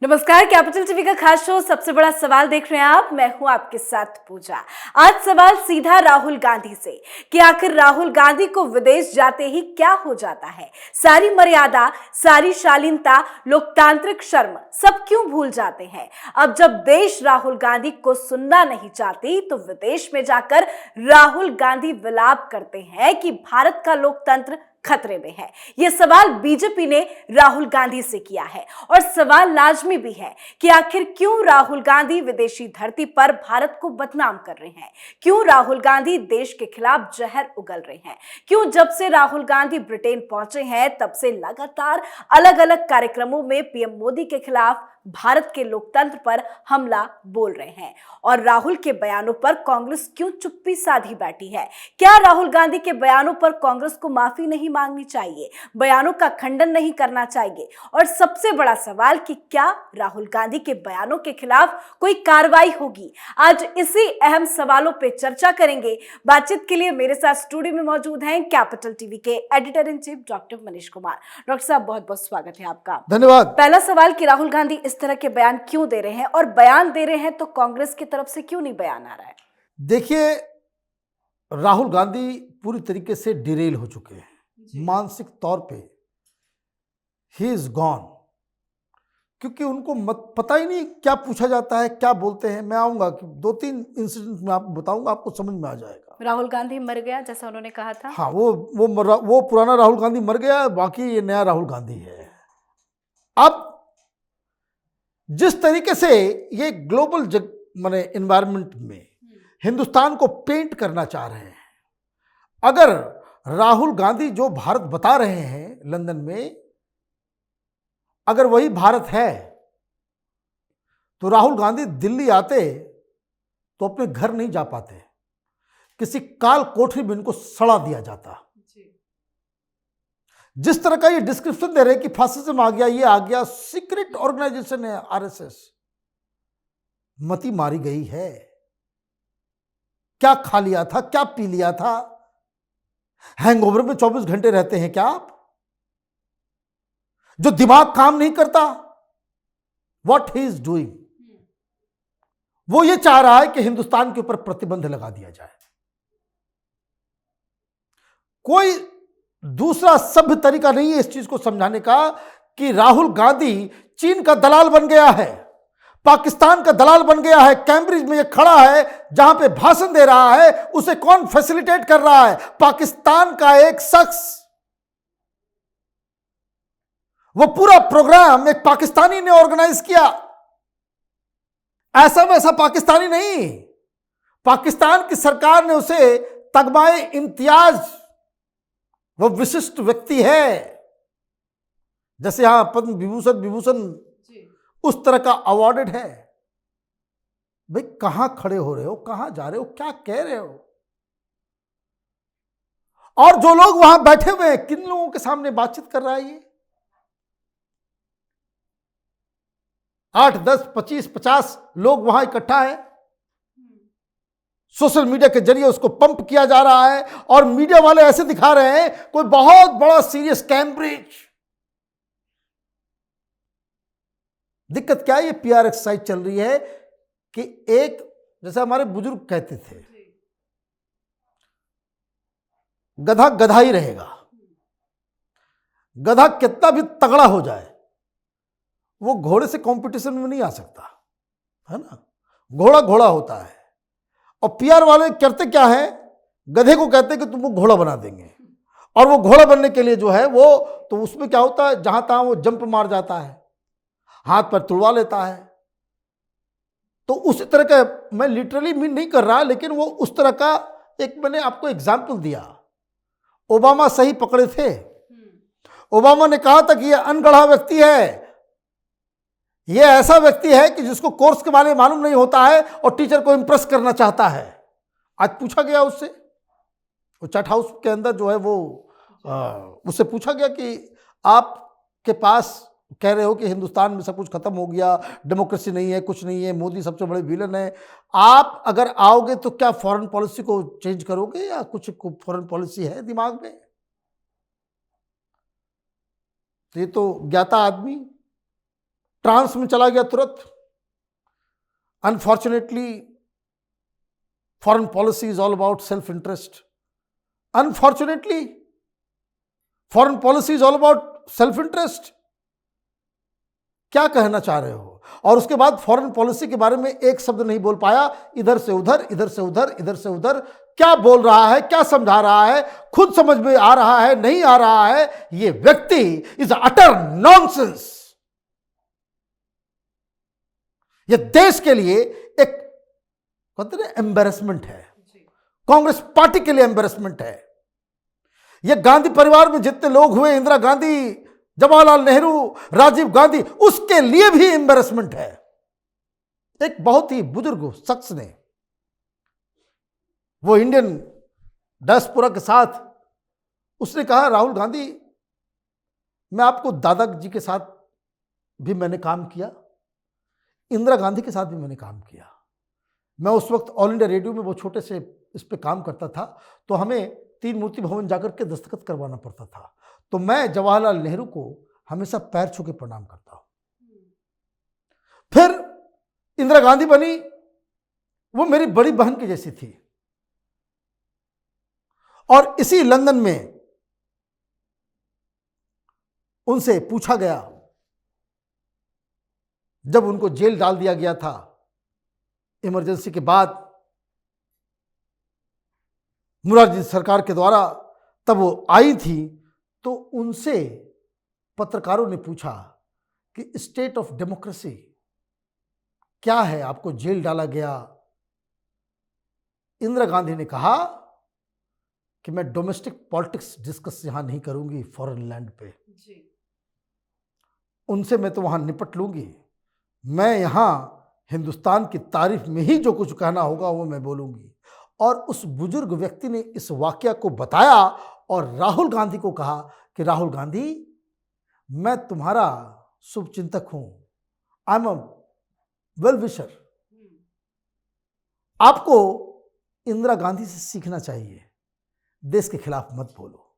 नमस्कार, capital TV का खास शो सबसे बड़ा सवाल देख रहे हैं आप। मैं हूं आपके साथ पूजा। आज सवाल सीधा राहुल गांधी से कि आखिर राहुल गांधी को विदेश जाते ही क्या हो जाता है। सारी मर्यादा, सारी शालीनता, लोकतांत्रिक शर्म सब क्यों भूल जाते हैं। अब जब देश राहुल गांधी को सुनना नहीं चाहती तो विदेश में जाकर राहुल गांधी विलाप करते हैं कि भारत का लोकतंत्र खतरे में है। यह सवाल बीजेपी ने राहुल गांधी से किया है और सवाल लाजमी भी है कि आखिर क्यों राहुल गांधी विदेशी धरती पर भारत को बदनाम कर रहे हैं। क्यों राहुल गांधी देश के खिलाफ जहर उगल रहे हैं। क्यों जब से राहुल गांधी ब्रिटेन पहुंचे हैं तब से लगातार अलग अलग कार्यक्रमों में पीएम मोदी के खिलाफ भारत के लोकतंत्र पर हमला बोल रहे हैं। और राहुल के बयानों पर कांग्रेस क्यों चुप्पी साधी बैठी है। क्या राहुल गांधी के बयानों पर कांग्रेस को माफी नहीं मांगनी चाहिए, बयानों का खंडन नहीं करना चाहिए। और सबसे बड़ा सवाल कि क्या राहुल गांधी के बयानों के खिलाफ कोई कार्रवाई होगी। आज इसी अहम सवालों पे चर्चा करेंगे। बातचीत के लिए मेरे साथ स्टूडियो में मौजूद हैं कैपिटल टीवी के editor in chief doctor Manish Kumar. Doctor साहब, बहुत बहुत स्वागत है आपका। धन्यवाद। पहला सवाल कि राहुल गांधी इस तरह के बयान क्यों दे रहे हैं, और बयान दे रहे हैं तो कांग्रेस की तरफ से क्यों नहीं बयान आ रहा है। देखिए, राहुल गांधी पूरी तरीके से डिरेल हो चुके हैं मानसिक तौर पे। ही इज गॉन, क्योंकि उनको पता ही नहीं क्या पूछा जाता है, क्या बोलते हैं। मैं आऊंगा कि 2-3 इंसिडेंट में आपको बताऊंगा, आपको समझ में आ जाएगा। राहुल गांधी मर गया जैसा उन्होंने कहा था। हाँ, वो पुराना राहुल गांधी मर गया, बाकी ये नया राहुल गांधी है। अब जिस तरीके से ये ग्लोबल माने एनवायरनमेंट में हिंदुस्तान को पेंट करना चाह रहे हैं, अगर राहुल गांधी जो भारत बता रहे हैं लंदन में, अगर वही भारत है तो राहुल गांधी दिल्ली आते तो अपने घर नहीं जा पाते, किसी काल कोठरी में इनको सड़ा दिया जाता। जिस तरह का ये डिस्क्रिप्शन दे रहे हैं कि फासिज्म आ गया, ये आ गया, सीक्रेट ऑर्गेनाइजेशन है आरएसएस, मती मारी गई है। क्या खा लिया था, क्या पी लिया था, हैंगओवर में 24 घंटे रहते हैं क्या आप, जो दिमाग काम नहीं करता। व्हाट ही इज डूइंग, वो ये चाह रहा है कि हिंदुस्तान के ऊपर प्रतिबंध लगा दिया जाए। कोई दूसरा सभ्य तरीका नहीं है इस चीज को समझाने का कि राहुल गांधी चीन का दलाल बन गया है, पाकिस्तान का दलाल बन गया है। कैम्ब्रिज में ये खड़ा है, जहां पे भाषण दे रहा है, उसे कौन फैसिलिटेट कर रहा है? पाकिस्तान का एक शख्स। वो पूरा प्रोग्राम एक पाकिस्तानी ने ऑर्गेनाइज किया, ऐसा वैसा पाकिस्तानी नहीं। पाकिस्तान की सरकार ने उसे तगमाए इम्तियाज, वो विशिष्ट व्यक्ति है, जैसे यहां पद्म विभूषण उस तरह का अवार्डेड है। भाई, कहां खड़े हो रहे हो, कहां जा रहे हो, क्या कह रहे हो? और जो लोग वहां बैठे हुए हैं, किन लोगों के सामने बातचीत कर रहा है ये? 8, 10, 25, 50 लोग वहां इकट्ठा है। सोशल मीडिया के जरिए उसको पंप किया जा रहा है और मीडिया वाले ऐसे दिखा रहे हैं कोई बहुत बड़ा सीरियस कैम्ब्रिज। दिक्कत क्या है? ये पीआर एक्सरसाइज चल रही है कि एक, जैसे हमारे बुजुर्ग कहते थे, गधा गधा ही रहेगा। गधा कितना भी तगड़ा हो जाए, वो घोड़े से कंपटीशन में नहीं आ सकता, है ना। घोड़ा घोड़ा होता है। और पीआर वाले करते क्या है? गधे को कहते हैं कि तुमको घोड़ा बना देंगे, और वो घोड़ा बनने के लिए जो है वो, तो उसमें क्या होता है, जहां तहां वो जंप मार जाता है, हाथ पर तुड़वा लेता है। तो उसी तरह का, मैं लिटरली मीन नहीं कर रहा, लेकिन वो उस तरह का एक मैंने आपको एग्जाम्पल दिया। ओबामा सही पकड़े थे। ओबामा ने कहा था कि यह अनगढ़ा व्यक्ति है, यह ऐसा व्यक्ति है कि जिसको कोर्स के बारे में मालूम नहीं होता है और टीचर को इंप्रेस करना चाहता है। आज पूछा गया उससे, वो चैट हाउस के अंदर जो है वो उससे पूछा गया कि आपके पास कह रहे हो कि हिंदुस्तान में सब कुछ खत्म हो गया, डेमोक्रेसी नहीं है, कुछ नहीं है, मोदी सबसे बड़े विलन है, आप अगर आओगे तो क्या फॉरेन पॉलिसी को चेंज करोगे या कुछ फॉरेन पॉलिसी है दिमाग में? तो ये तो ज्ञाता आदमी, ट्रांस में चला गया तुरंत। Unfortunately foreign policy is all about self interest. Unfortunately foreign policy is all about self interest. क्या कहना चाह रहे हो? और उसके बाद फॉरेन पॉलिसी के बारे में एक शब्द नहीं बोल पाया। इधर से उधर, इधर से उधर, इधर से उधर। क्या बोल रहा है, क्या समझा रहा है, खुद समझ में आ रहा है, नहीं आ रहा है। ये व्यक्ति इज अटर नॉनसेंस। ये देश के लिए एक कहते हैं एम्बेरसमेंट है, कांग्रेस पार्टी के लिए एम्बेरसमेंट है। ये गांधी परिवार में जितने लोग हुए, इंदिरा गांधी, जवाहरलाल नेहरू, राजीव गांधी, उसके लिए भी एम्बेरसमेंट है। एक बहुत ही बुजुर्ग शख्स ने, वो इंडियन डायस्पोरा के साथ, उसने कहा, राहुल गांधी, मैं आपको दादाजी के साथ भी मैंने काम किया, इंदिरा गांधी के साथ भी मैंने काम किया। मैं उस वक्त ऑल इंडिया रेडियो में वो छोटे से इस पे काम करता था, तो हमें 3 मूर्ति भवन जाकर के दस्तखत करवाना पड़ता था। तो मैं जवाहरलाल नेहरू को हमेशा पैर छू के प्रणाम करता हूं। फिर इंदिरा गांधी बनी, वो मेरी बड़ी बहन की जैसी थी। और इसी लंदन में उनसे पूछा गया, जब उनको जेल डाल दिया गया था इमरजेंसी के बाद मुरारजी सरकार के द्वारा, तब वो आई थी, तो उनसे पत्रकारों ने पूछा कि स्टेट ऑफ डेमोक्रेसी क्या है, आपको जेल डाला गया। इंदिरा गांधी ने कहा कि मैं डोमेस्टिक पॉलिटिक्स डिस्कस यहां नहीं करूंगी फॉरेन लैंड पे जी। उनसे मैं तो वहां निपट लूंगी, मैं यहां हिंदुस्तान की तारीफ में ही जो कुछ कहना होगा वो मैं बोलूंगी। और उस बुजुर्ग व्यक्ति ने इस वाकया को बताया और राहुल गांधी को कहा कि राहुल गांधी, मैं तुम्हारा शुभचिंतक हूं, I am a well wisher. आपको इंदिरा गांधी से सीखना चाहिए, देश के खिलाफ मत बोलो।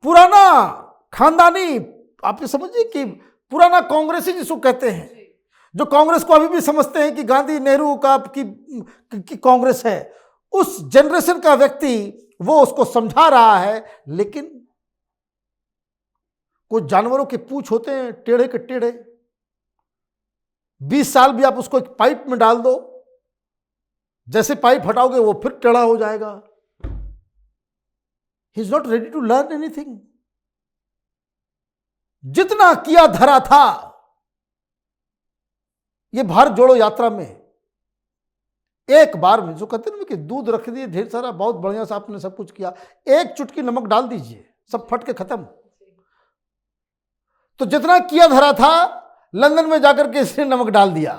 पुराना खानदानी, आप ये समझिए कि पुराना कांग्रेसी जिसको कहते हैं, जो कांग्रेस को अभी भी समझते हैं कि गांधी नेहरू का की कांग्रेस है, उस जनरेशन का व्यक्ति वो उसको समझा रहा है। लेकिन कुछ जानवरों के पूंछ होते हैं टेढ़े के टेढ़े, 20 साल भी आप उसको एक पाइप में डाल दो, जैसे पाइप हटाओगे वो फिर टेढ़ा हो जाएगा। He is not ready to learn anything. जितना किया धरा था, ये भारत जोड़ो यात्रा में एक बार में, जो कहते हैं ना कि दूध रख दिए ढेर सारा, बहुत बढ़िया से आपने सब कुछ किया, एक चुटकी नमक डाल दीजिए, सब फट के खत्म। तो जितना किया धरा था, लंदन में जाकर के इसने नमक डाल दिया।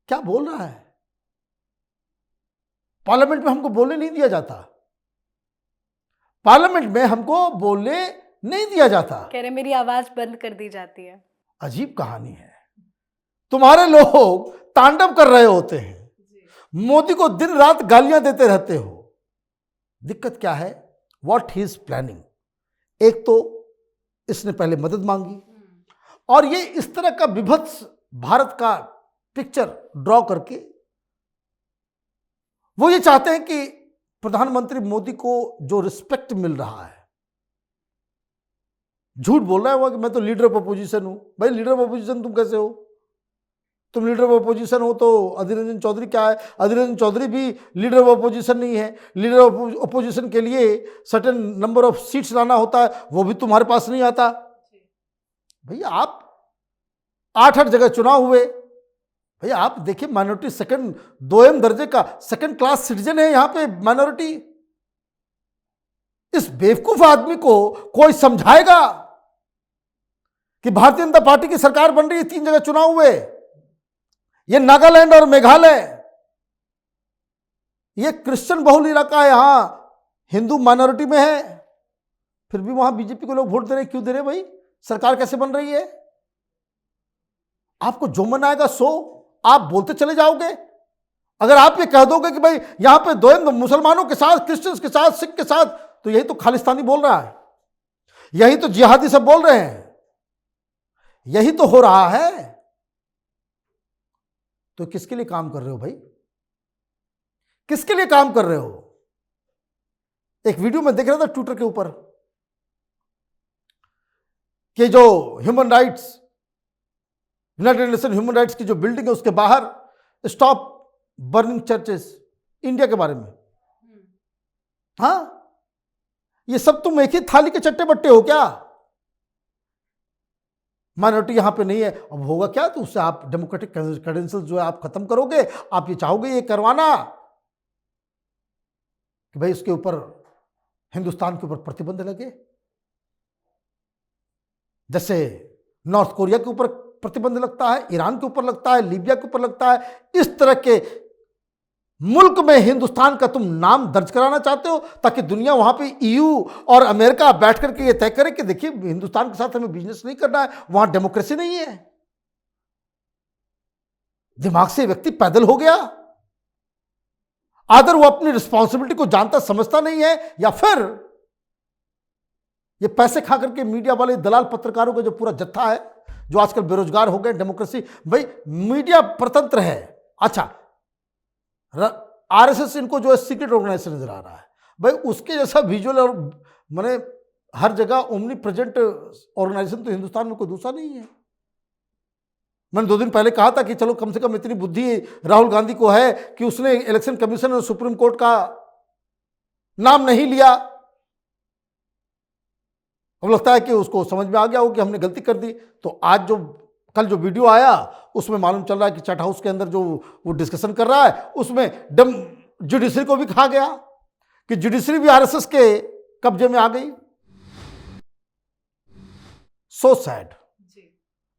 क्या बोल रहा है? पार्लियामेंट में हमको बोलने नहीं दिया जाता, पार्लियामेंट में हमको बोलने नहीं दिया जाता, कह रहे मेरी आवाज बंद कर दी जाती है। अजीब कहानी है। तुम्हारे लोग तांडव कर रहे होते हैं, मोदी को दिन रात गालियां देते रहते हो। दिक्कत क्या है? What he is planning. एक तो इसने पहले मदद मांगी, और ये इस तरह का विभत्स भारत का पिक्चर ड्रॉ करके वो ये चाहते हैं कि प्रधानमंत्री मोदी को जो रिस्पेक्ट मिल रहा है, झूठ बोल रहा है वो कि मैं तो लीडर ऑफ अपोजिशन हूं। भाई लीडर ऑफ अपोजिशन तुम कैसे हो? तुम लीडर ऑफ अपोजिशन हो तो अधीर रंजन चौधरी क्या है? अधीर रंजन चौधरी भी लीडर ऑफ अपोजिशन नहीं है। लीडर ऑफ अपोजिशन के लिए सर्टेन नंबर ऑफ सीट्स लाना होता है, वो भी तुम्हारे पास नहीं आता। भैया आप 8 जगह चुनाव हुए, भैया आप देखिए माइनॉरिटी सेकंड 2M दर्जे का सेकंड क्लास सिटीजन है यहां पे माइनॉरिटी। इस बेवकूफ आदमी को कोई समझाएगा कि भारतीय जनता पार्टी की सरकार बन रही है, 3 जगह चुनाव हुए, ये नागालैंड और मेघालय, ये क्रिश्चियन बहुल इलाका है, यहां हिंदू माइनॉरिटी में है, फिर भी वहां बीजेपी को लोग वोट दे रहे। क्यों दे रहे भाई? सरकार कैसे बन रही है? आपको जो मन आएगा सो आप बोलते चले जाओगे। अगर आप ये कह दोगे कि भाई यहां पे 2 मुसलमानों के साथ, क्रिश्चियंस के साथ, सिख के साथ, तो यही तो खालिस्तानी बोल रहा है, यही तो जिहादी सब बोल रहे हैं। यही तो हो रहा है। तो किसके लिए काम कर रहे हो भाई? किसके लिए काम कर रहे हो? एक वीडियो में देख रहा था ट्विटर के ऊपर कि जो human rights, United nation human rights की जो बिल्डिंग है उसके बाहर स्टॉप बर्निंग चर्चेस, इंडिया के बारे में। हाँ, ये सब तुम एक ही थाली के चट्टे बट्टे हो क्या? माइनॉरिटी यहां पे नहीं है, अब होगा क्या? तो उससे आप डेमोक्रेटिक क्रेडेंशियल जो है आप खत्म करोगे। आप ये चाहोगे ये करवाना कि भाई उसके ऊपर, हिंदुस्तान के ऊपर प्रतिबंध लगे, जैसे नॉर्थ कोरिया के ऊपर प्रतिबंध लगता है, ईरान के ऊपर लगता है, लीबिया के ऊपर लगता है। इस तरह के मुल्क में हिंदुस्तान का तुम नाम दर्ज कराना चाहते हो ताकि दुनिया वहां पे ईयू और अमेरिका बैठ करके ये तय करे कि देखिए हिंदुस्तान के साथ हमें बिजनेस नहीं करना है, वहां डेमोक्रेसी नहीं है। दिमाग से व्यक्ति पैदल हो गया। आदर वो अपनी रिस्पॉन्सिबिलिटी को जानता समझता नहीं है, या फिर ये पैसे खा करके मीडिया वाले दलाल पत्रकारों का जो पूरा जत्था है, जो आजकल बेरोजगार हो गए, डेमोक्रेसी, भाई मीडिया परतंत्र है। अच्छा, आरएसएस इनको जो है सीक्रेट ऑर्गेनाइजेशन नजर आ रहा है, भाई उसके जैसा विजुअल और माने हर जगह ओमनी प्रेजेंट ऑर्गेनाइजेशन तो हिंदुस्तान में कोई दूसरा नहीं है। मैंने 2 दिन पहले कहा था कि चलो कम से कम इतनी बुद्धि राहुल गांधी को है कि उसने इलेक्शन कमीशन और सुप्रीम कोर्ट का नाम नहीं लिया। अब लगता है कि उसको समझ में आ गया हो कि हमने गलती कर दी। तो आज जो कल जो वीडियो आया उसमें मालूम चल रहा है कि चैट हाउस के अंदर जो वो डिस्कशन कर रहा है उसमें जुडिशरी को भी कहा गया कि जुडिशरी भी आरएसएस के कब्जे में आ गई। So sad.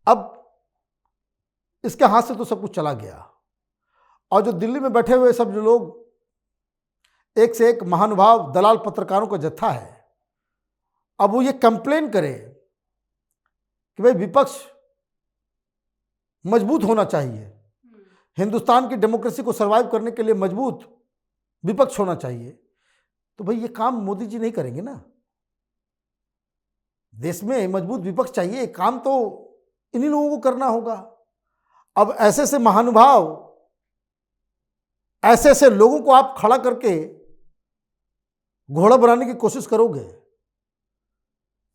अब इसके हाथ से तो सब कुछ चला गया, और जो दिल्ली में बैठे हुए सब जो लोग एक से एक महानुभाव दलाल पत्रकारों का जत्था है, अब वो ये कंप्लेन करे कि भाई विपक्ष मजबूत होना चाहिए, हिंदुस्तान की डेमोक्रेसी को सर्वाइव करने के लिए मजबूत विपक्ष होना चाहिए। तो भाई ये काम मोदी जी नहीं करेंगे ना। देश में मजबूत विपक्ष चाहिए, काम तो इन्हीं लोगों को करना होगा। अब ऐसे ऐसे महानुभाव, ऐसे ऐसे लोगों को आप खड़ा करके घोड़ा बनाने की कोशिश करोगे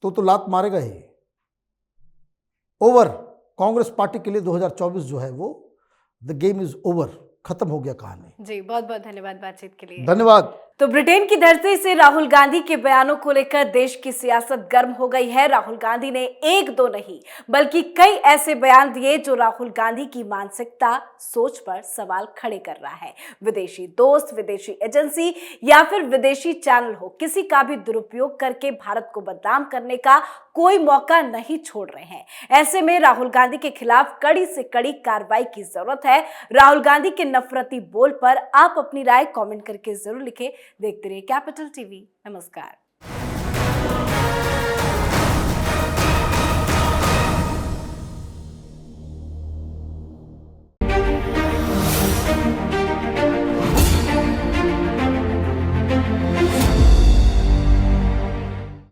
तो लात मारेगा ही। ओवर, कांग्रेस पार्टी के लिए 2024 जो है वो द गेम इज ओवर, खत्म हो गया कहानी। जी, बहुत बहुत धन्यवाद बातचीत के लिए। धन्यवाद। तो ब्रिटेन की धरती से राहुल गांधी के बयानों को लेकर देश की सियासत गर्म हो गई है। राहुल गांधी ने 1-2 नहीं बल्कि कई ऐसे बयान दिए जो राहुल गांधी की मानसिकता, सोच पर सवाल खड़े कर रहा है। विदेशी दोस्त, विदेशी एजेंसी या फिर विदेशी चैनल हो, किसी का भी दुरुपयोग करके भारत को बदनाम करने का कोई मौका नहीं छोड़ रहे हैं। ऐसे में राहुल गांधी के खिलाफ कड़ी से कड़ी कार्रवाई की जरूरत है। राहुल गांधी के नफरती बोल पर आप अपनी राय कमेंट करके जरूर लिखें। देखते रहिए कैपिटल टीवी। नमस्कार।